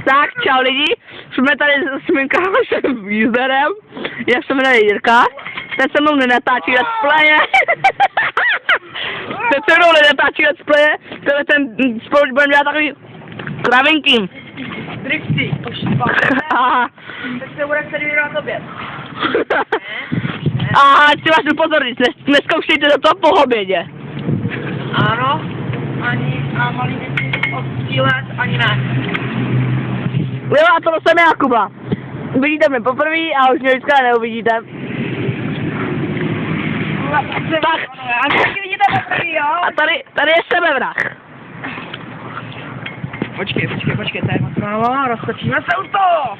Tak, čau lidi, jsme tady s mým kámošem Userem, jak se jmenuje Jirka, ten se mnou nenatáčí let's playe, ten se mnou nenatáčí let's playe, tenhle ten spolu budeme dělat takový kravinky. Drifty, tak se bude celý video na tobě. A chci vás upozornit, neskoušejte do toho po obědě. Ano, ani a malý děti od 3 let, ani ne. Jo, a to jsem já, Kuba. Vidíte mě poprvé a už mě vždycky neuvidíte. Tak. A vždycky vidíte poprvé, jo? A tady je sebevrah. Počkej, tady moc málo, roztočíme se u toho!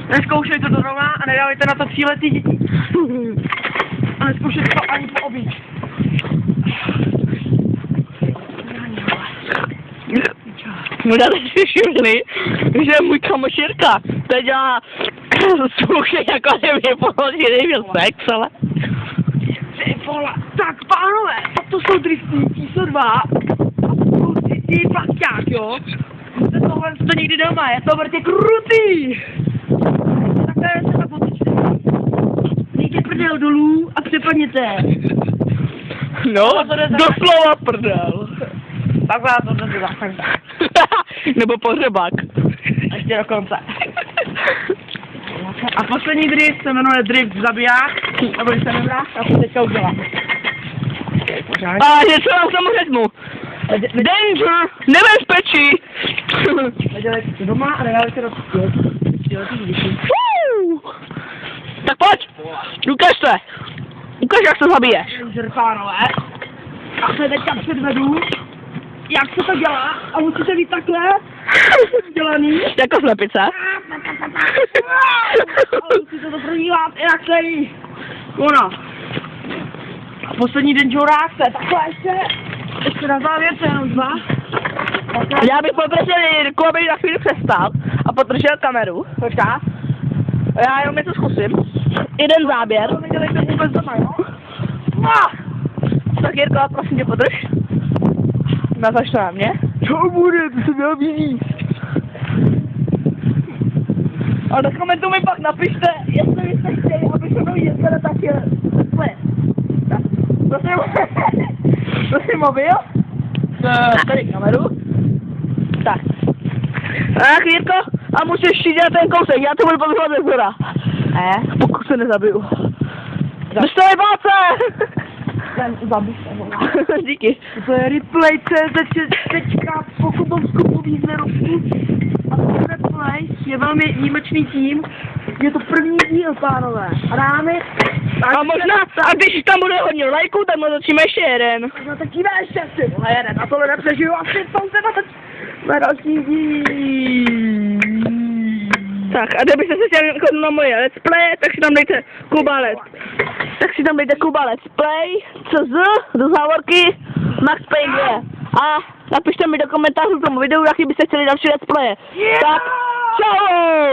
Neskoušejte to doma a nedávejte na to 3letý děti. A neskoušejte to ani po obědě. Možná si všimli, že můj kamoš Jirka, to dělá sluchy jako nevypoložený měl sex, ale... Ty vole, tak pánové, to jsou drifty číslo 2. Ty plaťák, jo? Tohle to někdy doma, je to vrtě krutý! Takhle se tak otočte. Dejte prdel dolů a přepadněte. No, doslova prdel. Takhle to nebyla, takhle. Nebo pohřebák. Ještě do konce. A poslední drift se jmenuje drift zabiják, nebo když se nevrát, a to teďka udělám. A něco vám tomu řeknu. Danger, nebezpečí. Nedělejte to doma a nedávejte do děti. Tak pojď, ukaž se. Ukaž, jak se zabiješ. Danger, pánové. A se teďka předvedu, jak se to dělá a musíte být takhle dělaný. Jako slepice. A musíte to prodívat jinak celý. Ono. A poslední denžurák se takhle ještě na závěr, to je jenom 2. Já bych poprosil Jirku, aby na chvíli přestal a podržel kameru. Počká. Já jenom něco zkusím. Jeden záběr. To nedělejte vůbec doma, jo? Tak Jirko, prosím tě podrž. Nazač to na mě. Co bude, to se měl víc. A do komentu mi pak napište, jestli byste chtěli, aby se mnou jezdili taky let's. Prosím mobil. Tady kameru. Tak. Ach, Jirko, a musíš šídět ten kousek, já to budu pozvat ze zhora. Pokud se nezabiju. Dostavej palce! Zabij se, vole. Díky. To je replay.cz po kubovsku výzvěrovku. A to replay je velmi výjimečný tím. Je to první díl, pánové. A dáme... A možná, a když tam bude hodně lajků, tak natočíme ještě jeden. No tak jíme ještě si, vole, jeden. A tohle nepřežiju asi pouze na další díl. Tak, a kdybyste se chtěli chodit na moje let's play, tak si tam dejte Kuba let's play, CZ, do závorky, Max Payne 2. A napište mi do komentářů k tomu videu, jaký byste chtěli další let's play. Tak, čau!